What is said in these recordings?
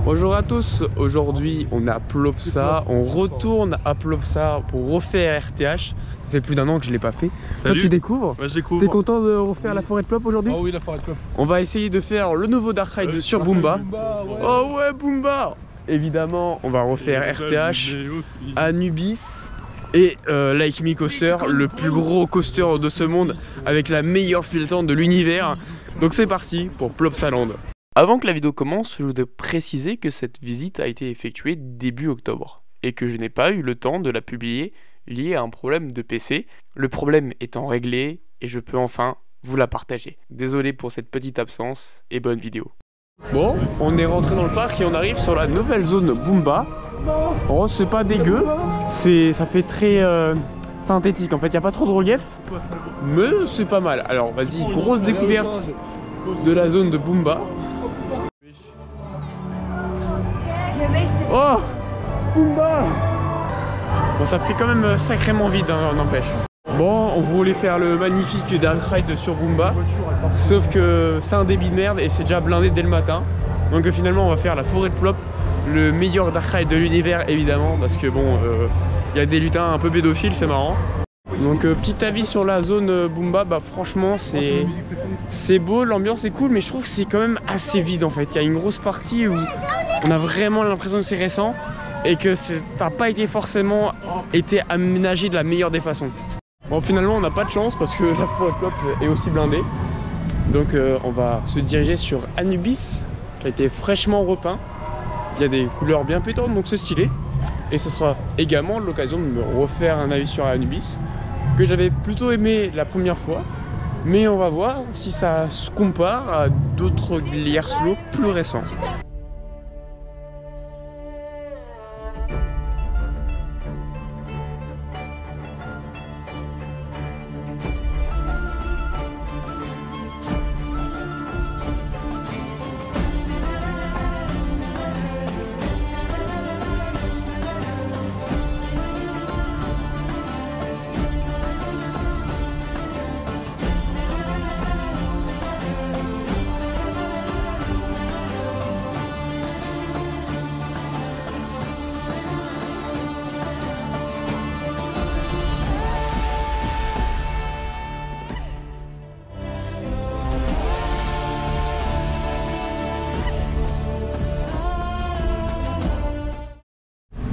Bonjour à tous, aujourd'hui on est à Plopsa, on retourne à Plopsa pour refaire RTH. Ça fait plus d'un an que je ne l'ai pas fait. Salut. Toi tu découvres? Ouais, je découvre. T'es content de refaire la forêt de Plop aujourd'hui? Ah oui, la forêt de Plop. On va essayer de faire le nouveau Dark Ride sur Boomba. Ouais. Oh ouais, Boomba! Évidemment, on va refaire RTH, Anubis et Like Me Coaster, le plus gros coaster de ce monde avec la meilleure filtrante de l'univers. Donc c'est parti pour Plopsa Land. Avant que la vidéo commence, je voudrais préciser que cette visite a été effectuée début octobre et que je n'ai pas eu le temps de la publier lié à un problème de PC, le problème étant réglé et je peux enfin vous la partager. Désolé pour cette petite absence et bonne vidéo. Bon, on est rentré dans le parc et on arrive sur la nouvelle zone Boomba. Oh, c'est pas dégueu, ça fait très synthétique en fait, il n'y a pas trop de relief, mais c'est pas mal. Alors vas-y, grosse découverte de la zone de Boomba. Oh, Boomba! Bon, ça fait quand même sacrément vide, hein, n'empêche. Bon, on voulait faire le magnifique Dark Ride sur Boomba, sauf que c'est un débit de merde et c'est déjà blindé dès le matin. Donc finalement on va faire la forêt de Plop, le meilleur Dark Ride de l'univers évidemment, parce que bon, y a des lutins un peu pédophiles, c'est marrant. Donc petit avis sur la zone Boomba, bah franchement c'est beau, l'ambiance est cool, mais je trouve que c'est quand même assez vide en fait. Il y a une grosse partie où on a vraiment l'impression que c'est récent et que ça n'a pas été forcément été aménagé de la meilleure des façons. Bon, finalement on n'a pas de chance parce que la forêt de Plop est aussi blindée. Donc on va se diriger sur Anubis qui a été fraîchement repeint. Il y a des couleurs bien pétantes donc c'est stylé. Et ce sera également l'occasion de me refaire un avis sur Anubis que j'avais plutôt aimé la première fois. Mais on va voir si ça se compare à d'autres Glider Slow plus récents.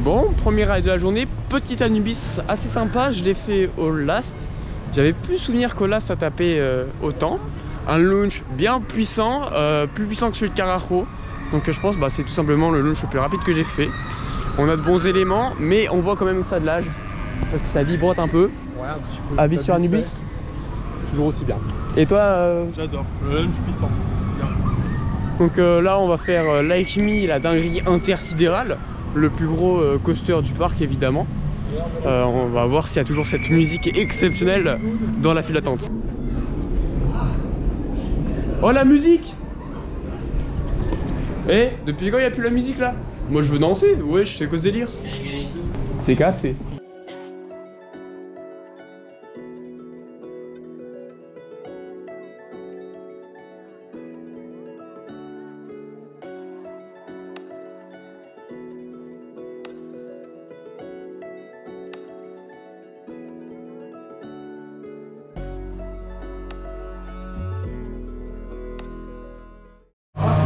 Bon, premier ride de la journée, petit Anubis assez sympa, je l'ai fait au last. J'avais plus souvenir qu'au last ça tapait autant. Un launch bien puissant, plus puissant que celui de Carajo. Donc je pense que c'est tout simplement le launch le plus rapide que j'ai fait. On a de bons éléments, mais on voit quand même ça de l'âge. Parce que ça vibrote un peu. Ouais, un petit peu. Avis sur Anubis? Toujours aussi bien. Et toi J'adore, le launch puissant, c'est bien. Donc là on va faire Like Me, la dinguerie intersidérale. Le plus gros coaster du parc évidemment. On va voir s'il y a toujours cette musique exceptionnelle dans la file d'attente. Oh la musique! Eh, depuis quand il n'y a plus la musique là? Moi je veux danser, ouais, c'est quoi ce délire? C'est cassé.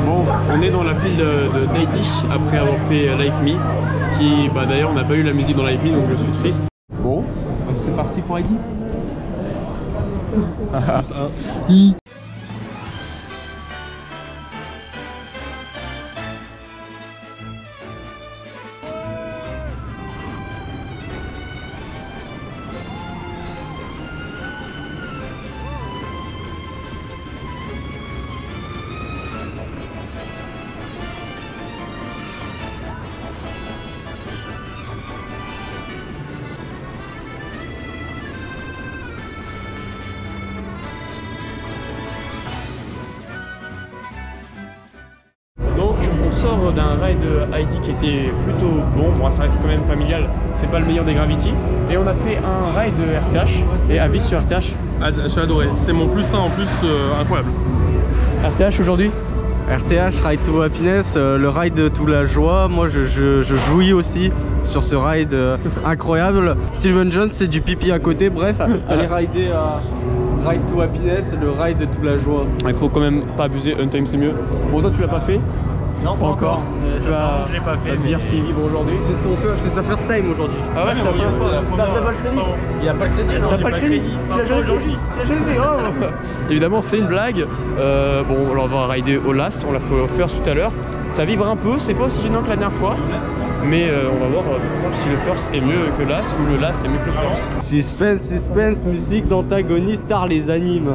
Bon, on est dans la file de Nightdish après avoir fait Like Me, qui d'ailleurs on n'a pas eu la musique dans Like Me donc je suis triste. Bon, c'est parti pour Heidi. sort d'un ride Heidi qui était plutôt bon, moi ça reste quand même familial, c'est pas le meilleur des Gravity. Et on a fait un ride RTH, et avis sur RTH? J'ai adoré, c'est mon plus 1 en plus incroyable. RTH aujourd'hui? RTH, Ride to Happiness, le ride de toute la joie. Moi je jouis aussi sur ce ride incroyable. Steven Jones, c'est du pipi à côté. Bref, allez rider à Ride to Happiness, le ride de toute la joie. Il faut quand même pas abuser, Untime c'est mieux. Bon, toi tu l'as pas fait? Non, pas encore. Tu vas j'ai pas fait. dire s'il est libre aujourd'hui. C'est sa first time aujourd'hui. Ah ouais, c'est la première fois. T'as pas le crédit? Il n'y a pas le crédit. T'as pas le crédit? Tu l'as jamais fait? Tu l'as jamais fait? Oh. Évidemment, c'est une blague. Bon, alors on va rider au last, on l'a fait au first tout à l'heure. Ça vibre un peu, c'est pas aussi gênant que la dernière fois. Mais on va voir si le first est mieux que le last ou le last est mieux que le first. Suspense, suspense, musique d'antagoniste, Star les anime.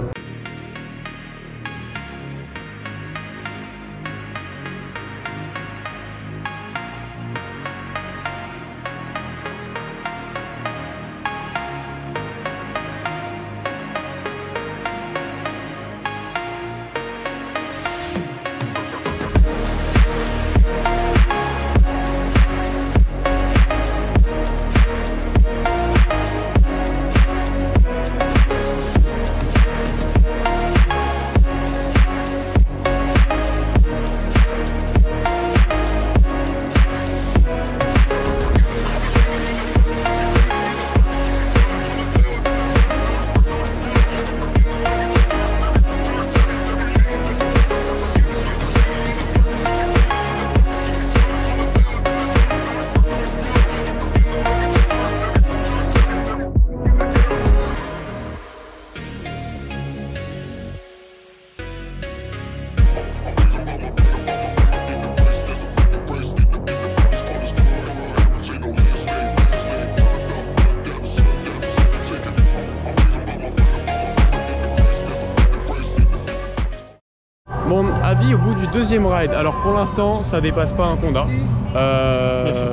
Bon, avis au bout du deuxième ride. Alors pour l'instant, ça dépasse pas un Conda.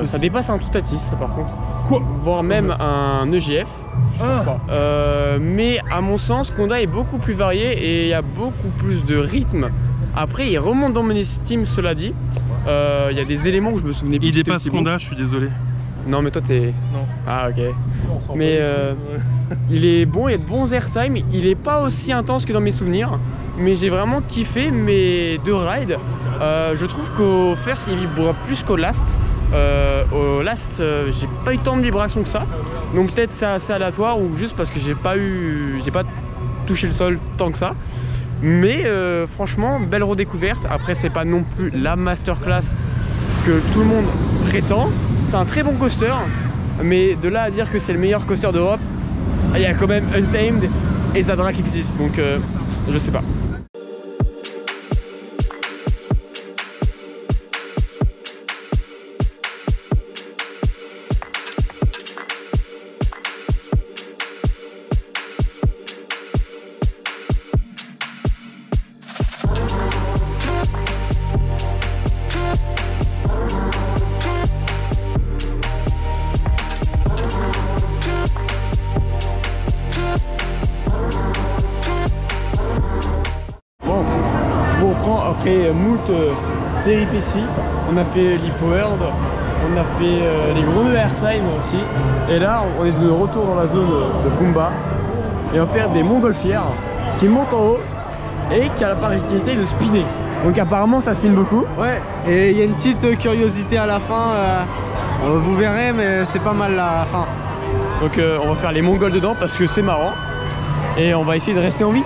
Ça dépasse un Toutatis, ça par contre. Quoi? Voire même un EGF. Mais à mon sens, Conda est beaucoup plus varié et il y a beaucoup plus de rythme. Après, il remonte dans mon estime, cela dit. Il y a des éléments que je me souvenais plus. Il dépasse Conda, je suis désolé. Non, mais toi t'es. Non. Ah, ok. Mais il est bon, il y a de bons airtime. Il est pas aussi intense que dans mes souvenirs. Mais j'ai vraiment kiffé mes deux rides. Je trouve qu'au first il vibre plus qu'au last. Au last, j'ai pas eu tant de vibrations que ça. Donc peut-être c'est assez aléatoire ou juste parce que j'ai pas touché le sol tant que ça. Mais franchement, belle redécouverte. Après, c'est pas non plus la masterclass que tout le monde prétend. C'est un très bon coaster, mais de là à dire que c'est le meilleur coaster d'Europe, il y a quand même Untamed et Zadra qui existent, donc je sais pas. Après moult péripéties, on a fait l'Hippoworld, on a fait les gros nœuds airtime aussi. Et là, on est de retour dans la zone de Goomba. Et on va faire des montgolfières qui montent en haut et qui a la particularité de spinner. Donc apparemment, ça spinne beaucoup. Ouais, et il y a une petite curiosité à la fin. Vous verrez, mais c'est pas mal la fin. Donc on va faire les mongols dedans parce que c'est marrant. Et on va essayer de rester en vie.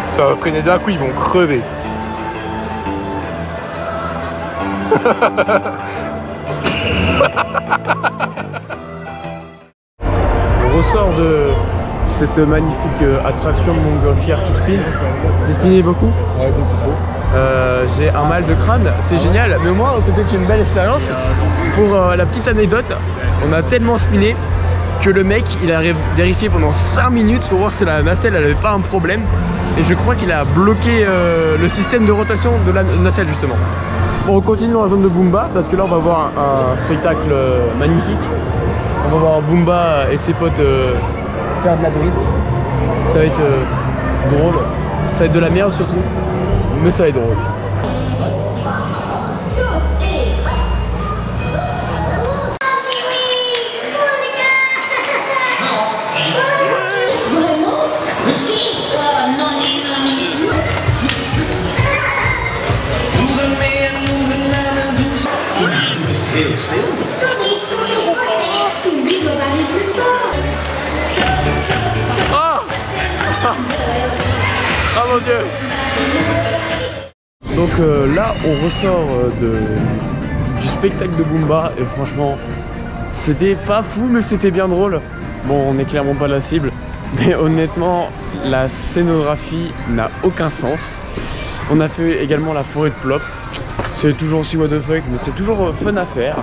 Ça va freiner d'un coup, ils vont crever. On ressort de cette magnifique attraction de montgolfière qui spin. J'ai spiné beaucoup. Ouais, beaucoup trop. J'ai un mal de crâne, c'est génial, mais au moins c'était une belle expérience. Pour la petite anecdote, on a tellement spiné que le mec il a vérifié pendant 5 minutes pour voir si la nacelle elle avait pas un problème, et je crois qu'il a bloqué le système de rotation de la nacelle justement. Bon, on continue dans la zone de Goomba parce que là on va voir un spectacle magnifique. On va voir Bumba et ses potes faire de la drift. Ça va être drôle. Ça va être de la merde surtout. Mais ça va être drôle. Ah mon dieu. Donc là on ressort du spectacle de Bumba et franchement c'était pas fou mais c'était bien drôle. Bon on n'est clairement pas la cible mais honnêtement la scénographie n'a aucun sens. On a fait également la forêt de Plop. C'est toujours aussi what the fuck mais c'est toujours fun à faire.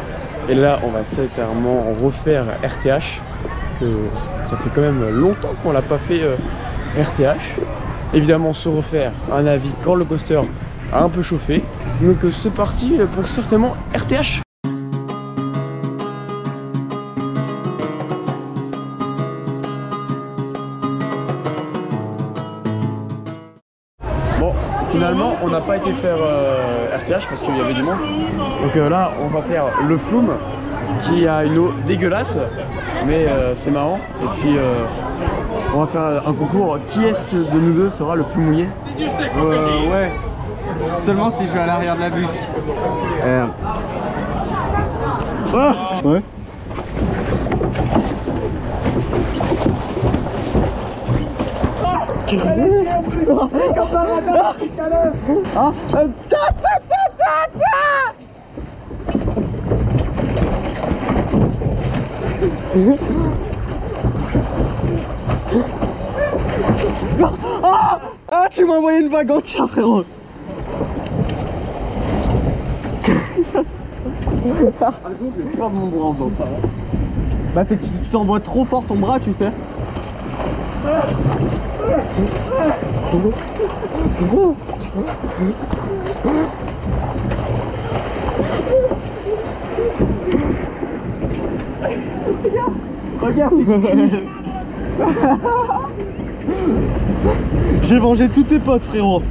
Et là on va certainement refaire RTH. Ça fait quand même longtemps qu'on l'a pas fait RTH. Évidemment se refaire un avis quand le coaster a un peu chauffé. Donc c'est parti pour certainement RTH. Bon finalement on n'a pas été faire RTH parce qu'il y avait du monde. Donc là on va faire le Flume qui a une eau dégueulasse. Mais c'est marrant. Et puis on va faire un concours. Qui est-ce que de nous deux sera le plus mouillé? Ouais. Seulement si je vais à l'arrière de la bûche. Ouais. Ah, tu m'as envoyé une vague entière, frérot. J'ai peur de mon bras en faisant ça. Bah c'est que tu t'envoies trop fort ton bras, tu sais. Regarde. J'ai mangé tous tes potes, frérot.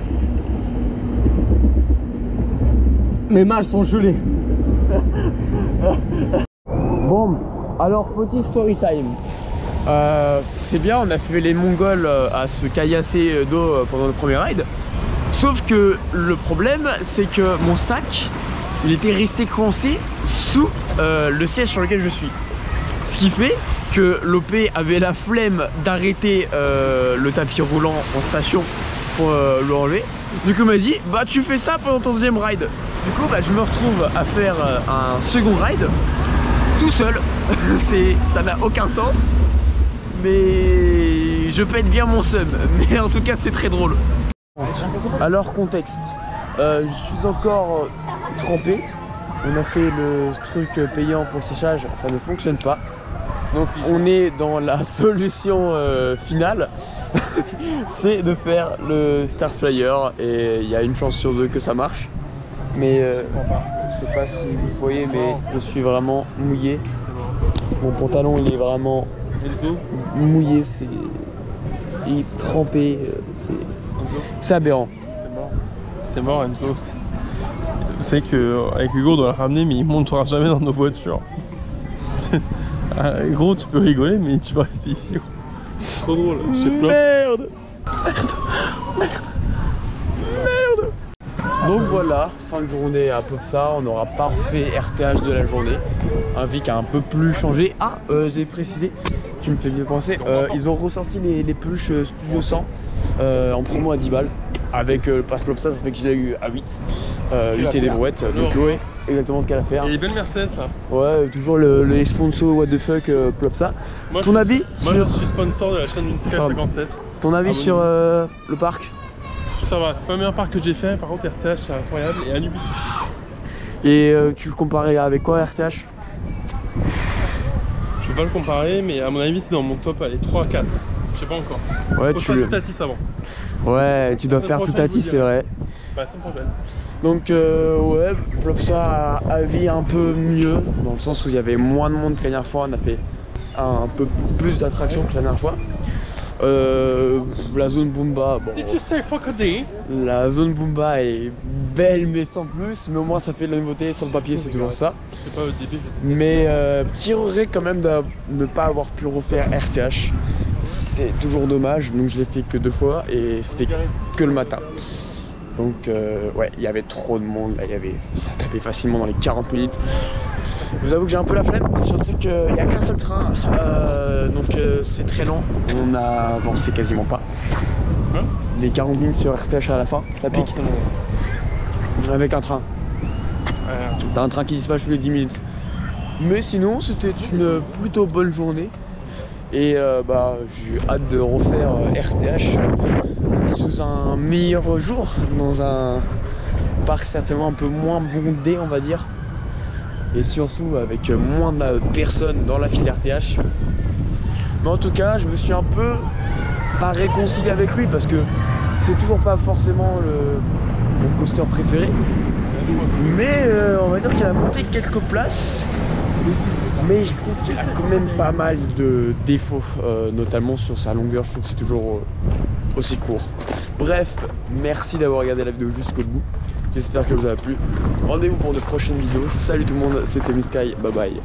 Mes mains sont gelées. Bon, alors petit story time. C'est bien, on a fait les Mongols à se caillasser d'eau pendant le premier ride. Sauf que le problème, c'est que mon sac, il était resté coincé sous le siège sur lequel je suis. Ce qui fait que l'OP avait la flemme d'arrêter le tapis roulant en station pour le enlever. Du coup il m'a dit bah tu fais ça pendant ton deuxième ride. Du coup bah, je me retrouve à faire un second ride tout seul. Ça n'a aucun sens. Mais je pète bien mon seum. Mais en tout cas c'est très drôle. Alors contexte, je suis encore trempé. On a fait le truc payant pour le séchage, ça ne fonctionne pas. Donc on est dans la solution finale, c'est de faire le Star Flyer et il y a une chance sur deux que ça marche. Mais je sais pas si vous voyez mais je suis vraiment mouillé. Mon pantalon il est vraiment mouillé, il est trempé, c'est aberrant. C'est mort Enzo. Vous savez qu'avec Hugo on doit le ramener mais il montera jamais dans nos voitures. Gros tu peux rigoler mais tu vas rester ici. C'est trop drôle. Merde. Donc voilà, fin de journée à Plopsa, on aura pas refait RTH de la journée. Un V qui a un peu plus changé. Ah, j'ai précisé, tu me fais mieux penser, ils ont ressorti les peluches Studio 100 en promo à 10 balles. Avec le pass Plopsa, ça fait que je l'ai eu à 8. 8 et des brouettes, donc ouais, exactement quelle affaire. Et les belles Mercedes là. Ouais, toujours les sponsors what the fuck Plopsa. Ton avis? Moi je suis sponsor de la chaîne Sky 57. Ton avis sur le parc? Ça va, c'est pas le meilleur parc que j'ai fait, par contre RTH c'est incroyable et Anubis aussi. Et tu le comparais avec quoi RTH? Je vais pas le comparer mais à mon avis c'est dans mon top, allez 3-4. Je sais pas encore. Ouais, tu le Toutatis avant. Ouais, tu dois faire Toutatis, c'est vrai. Bah, ça me prochaine. Donc ouais, Plopsa a vie un peu mieux, dans le sens où il y avait moins de monde que la dernière fois, on a fait un peu plus d'attraction que la dernière fois. La zone Boomba, bon, la zone Boomba est belle mais sans plus, mais au moins ça fait de la nouveauté, sur le papier c'est toujours ça. Mais petit regret quand même de ne pas avoir pu refaire RTH, c'est toujours dommage, donc je l'ai fait que 2 fois et c'était que le matin. Donc ouais, il y avait trop de monde, là, ça tapait facilement dans les 40 minutes. Je vous avoue que j'ai un peu la flemme, surtout qu'il n'y a qu'un seul train, donc c'est très lent, on a avancé quasiment pas. Les 40 minutes sur RTH à la fin, ça pique. Avec un train. T'as un train qui dispatche tous les 10 minutes. Mais sinon, c'était une plutôt bonne journée. Et bah, j'ai hâte de refaire RTH sous un meilleur jour, dans un parc certainement un peu moins bondé, on va dire. Et surtout avec moins de personnes dans la file RTH. Mais en tout cas, je me suis un peu pas réconcilié avec lui parce que c'est toujours pas forcément mon coaster préféré. Mais on va dire qu'il a monté quelques places. Mais je trouve qu'il a quand même pas mal de défauts, notamment sur sa longueur. Je trouve que c'est toujours aussi court. Bref, merci d'avoir regardé la vidéo jusqu'au bout. J'espère que vous a plu. Rendez-vous pour de prochaines vidéos. Salut tout le monde, c'était Miskai, bye bye.